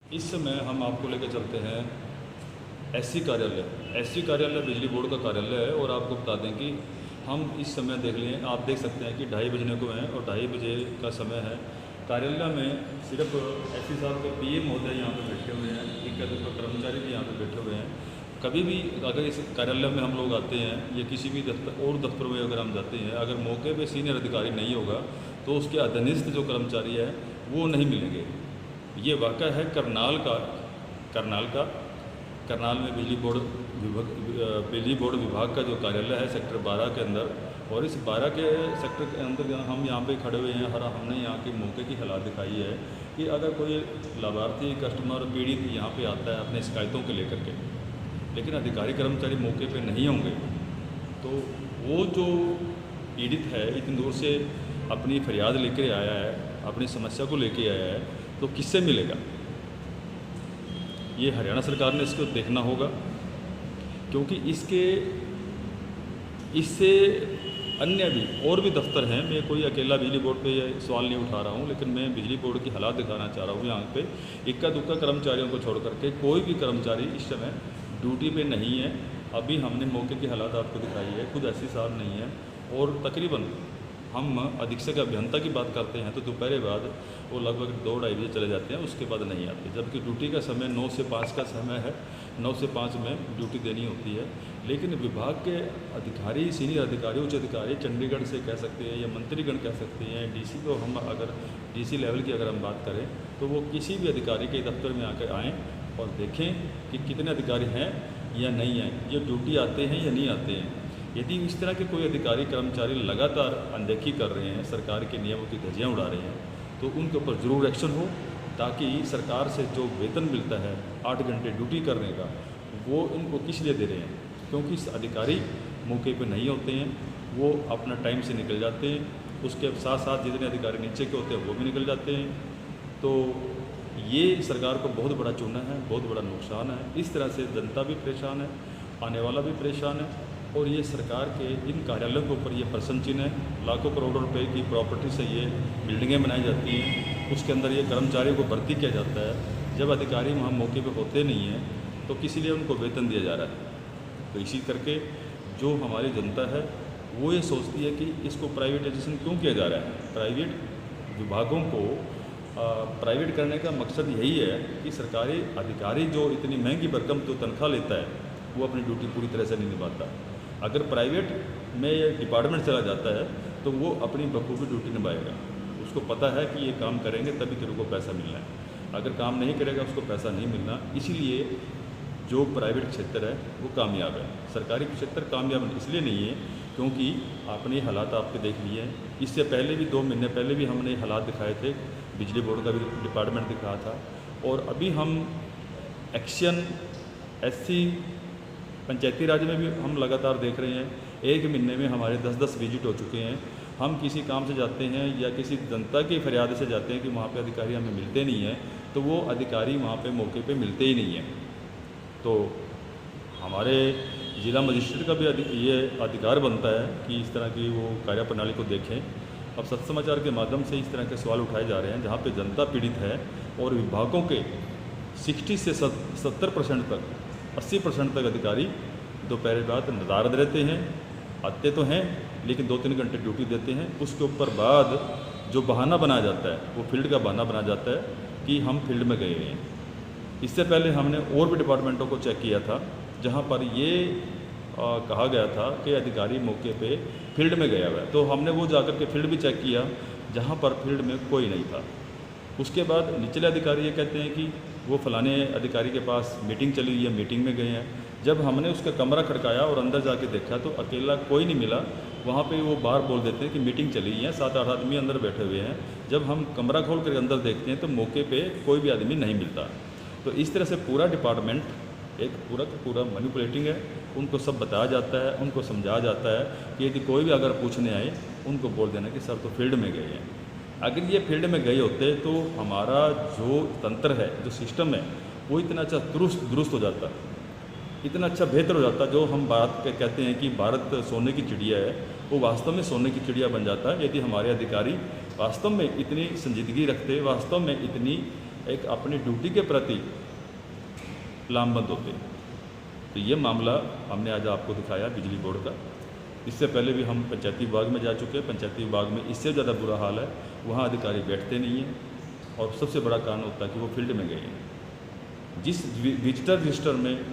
इस समय हम आपको लेकर चलते हैं एससी कार्यालय। एससी कार्यालय बिजली बोर्ड का कार्यालय है और आपको बता दें कि हम इस समय देख लें, आप देख सकते हैं कि 2:30 बजने को हैं और 2:30 बजे का समय है। कार्यालय में सिर्फ एससी साहब के पीएम महोदय यहाँ पे बैठे हुए हैं, एक कर्मचारी भी यहाँ पे बैठे हुए हैं। कभी भी अगर इस कार्यालय में हम लोग आते हैं या किसी भी दफ्तर और दफ्तरों में अगर हम जाते हैं, अगर मौके पे सीनियर अधिकारी नहीं होगा तो उसके अधीनस्थ जो कर्मचारी है वो नहीं मिलेंगे। ये वाक़या है करनाल में बिजली बोर्ड विभाग का जो कार्यालय है सेक्टर 12 के अंदर, और इस 12 के सेक्टर के अंदर हम यहाँ पे खड़े हुए हैं। हमने यहाँ के मौके की हालात दिखाई है कि अगर कोई लाभार्थी कस्टमर पीड़ित यहाँ पे आता है अपने शिकायतों के लेकर के, लेकिन अधिकारी कर्मचारी मौके पे नहीं होंगे तो वो जो पीड़ित है इतनी दूर से अपनी फरियाद लेकर आया है, अपनी समस्या को लेकर आया है, तो किससे मिलेगा? ये हरियाणा सरकार ने इसको देखना होगा, क्योंकि इससे अन्य भी और भी दफ्तर हैं। मैं कोई अकेला बिजली बोर्ड पे ये सवाल नहीं उठा रहा हूँ, लेकिन मैं बिजली बोर्ड की हालात दिखाना चाह रहा हूँ। यहाँ पे इक्का दुक्का कर्मचारियों को छोड़ करके कोई भी कर्मचारी इस समय ड्यूटी पे नहीं है। अभी हमने मौके की हालात आपको दिखाई है, खुद एससी साहब नहीं है, और तकरीबन हम अधीक्षक अभियंता की बात करते हैं तो दोपहर बाद वो लगभग 2-2:30 बजे चले जाते हैं, उसके बाद नहीं आते। जबकि ड्यूटी का समय 9 से 5 का समय है, 9 से 5 में ड्यूटी देनी होती है। लेकिन विभाग के अधिकारी, सीनियर अधिकारी, उच्च अधिकारी, चंडीगढ़ से कह सकते हैं या मंत्रीगण कह सकते हैं, डीसी को हम अगर डीसी लेवल की अगर हम बात करें तो वो किसी भी अधिकारी के दफ्तर में आकर आएँ और देखें कि कितने अधिकारी हैं या नहीं हैं, ये ड्यूटी आते हैं या नहीं आते हैं। यदि इस तरह के कोई अधिकारी कर्मचारी लगातार अनदेखी कर रहे हैं, सरकार के नियमों की धज्जियां उड़ा रहे हैं, तो उनके ऊपर ज़रूर एक्शन हो, ताकि सरकार से जो वेतन मिलता है 8 घंटे ड्यूटी करने का, वो इनको किस लिए दे रहे हैं? क्योंकि अधिकारी मौके पे नहीं होते हैं, वो अपना टाइम से निकल जाते हैं। उसके साथ साथ जितने अधिकारी नीचे के होते हैं वो भी निकल जाते हैं। तो ये सरकार को बहुत बड़ा चूना है, बहुत बड़ा नुकसान है। इस तरह से जनता भी परेशान है, आने वाला भी परेशान है, और ये सरकार के इन कार्यालयों के ऊपर ये प्रश्न चिन्ह है। लाखों करोड़ों रुपए की प्रॉपर्टी से ये बिल्डिंगें बनाई जाती हैं, उसके अंदर ये कर्मचारियों को भर्ती किया जाता है। जब अधिकारी वहाँ मौके पे होते नहीं हैं तो किस लिए उनको वेतन दिया जा रहा है? तो इसी करके जो हमारी जनता है वो ये सोचती है कि इसको प्राइवेटाइजेशन क्यों किया जा रहा है। प्राइवेट विभागों को प्राइवेट करने का मकसद यही है कि सरकारी अधिकारी जो इतनी महंगी भरकम तो तनख्वाह लेता है वो अपनी ड्यूटी पूरी तरह से नहीं निभाता। अगर प्राइवेट में ये डिपार्टमेंट चला जाता है तो वो अपनी बखूबी ड्यूटी निभाएगा। उसको पता है कि ये काम करेंगे तभी तेरे को पैसा मिलना है, अगर काम नहीं करेगा उसको पैसा नहीं मिलना। इसीलिए जो प्राइवेट क्षेत्र है वो कामयाब है, सरकारी क्षेत्र कामयाब इसलिए नहीं है क्योंकि आपने हालात आपके देख लिए हैं। इससे पहले भी 2 महीने पहले भी हमने हालात दिखाए थे, बिजली बोर्ड का भी डिपार्टमेंट दिखाया था, और अभी हम एक्शन एससी पंचायती राज में भी हम लगातार देख रहे हैं। 1 महीने में हमारे 10-10 विजिट हो चुके हैं। हम किसी काम से जाते हैं या किसी जनता की फरियाद से जाते हैं कि वहाँ पे अधिकारी हमें मिलते नहीं हैं, तो वो अधिकारी वहाँ पे मौके पे मिलते ही नहीं हैं। तो हमारे जिला मजिस्ट्रेट का भी ये अधिकार बनता है कि इस तरह की वो कार्यप्रणाली को देखें। अब सत्य समाचार के माध्यम से इस तरह के सवाल उठाए जा रहे हैं जहाँ पे जनता पीड़ित है और विभागों के 60 से 70% तक, 80% तक अधिकारी दोपहर बाद नदारद रहते हैं। आते तो हैं लेकिन 2-3 घंटे ड्यूटी देते हैं। उसके ऊपर बाद जो बहाना बनाया जाता है वो फील्ड का बहाना बनाया जाता है कि हम फील्ड में गए हैं। इससे पहले हमने और भी डिपार्टमेंटों को चेक किया था जहाँ पर ये कहा गया था कि अधिकारी मौके पे फील्ड में गया हुआ है, तो हमने वो जाकर के फील्ड भी चेक किया जहाँ पर फील्ड में कोई नहीं था। उसके बाद निचले अधिकारी ये कहते हैं कि वो फलाने अधिकारी के पास मीटिंग चली हुई है, मीटिंग में गए हैं। जब हमने उसका कमरा खड़काया और अंदर जाके देखा तो अकेला कोई नहीं मिला। वहाँ पे वो बाहर बोल देते हैं कि मीटिंग चली हुई है, 7-8 आदमी अंदर बैठे हुए हैं। जब हम कमरा खोल कर अंदर देखते हैं तो मौके पे कोई भी आदमी नहीं मिलता। तो इस तरह से पूरा डिपार्टमेंट एक पूरा मैनिपुलेटिंग है। उनको सब बताया जाता है, उनको समझाया जाता है कि यदि कोई भी अगर पूछने आए उनको बोल देना कि सर तो फील्ड में गए हैं। अगर ये फील्ड में गए होते तो हमारा जो तंत्र है, जो सिस्टम है, वो इतना अच्छा दुरुस्त हो जाता, इतना अच्छा बेहतर हो जाता। जो हम बात कहते हैं कि भारत सोने की चिड़िया है, वो वास्तव में सोने की चिड़िया बन जाता है यदि हमारे अधिकारी वास्तव में इतनी संजीदगी रखते, वास्तव में इतनी एक अपनी ड्यूटी के प्रति लामबंद होते हैं। तो ये मामला हमने आज आपको दिखाया बिजली बोर्ड का। इससे पहले भी हम पंचायती विभाग में जा चुके हैं। पंचायती विभाग में इससे ज़्यादा बुरा हाल है, वहाँ अधिकारी बैठते नहीं हैं और सबसे बड़ा कारण होता है कि वो फील्ड में गए हैं। जिस विजिटर रजिस्टर में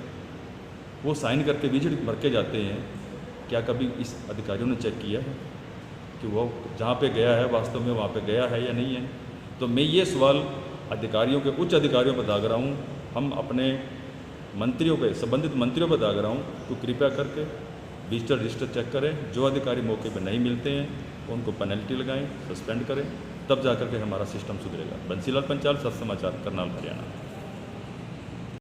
वो साइन करके विजिट भर के जाते हैं, क्या कभी इस अधिकारियों ने चेक किया है कि वो जहाँ पे गया है वास्तव में वहाँ पे गया है या नहीं है? तो मैं ये सवाल अधिकारियों के, उच्च अधिकारियों पर दाग रहा हूँ, हम अपने मंत्रियों पे, संबंधित मंत्रियों पर दाग रहा हूँ, तो कृपया करके विजिटर रजिस्टर चेक करें। जो अधिकारी मौके पर नहीं मिलते हैं उनको पेनल्टी लगाएं, सस्पेंड करें, तब जा कर के हमारा सिस्टम सुधरेगा। बंसीलाल पंचाल, सच समाचार, करनाल, हरियाणा।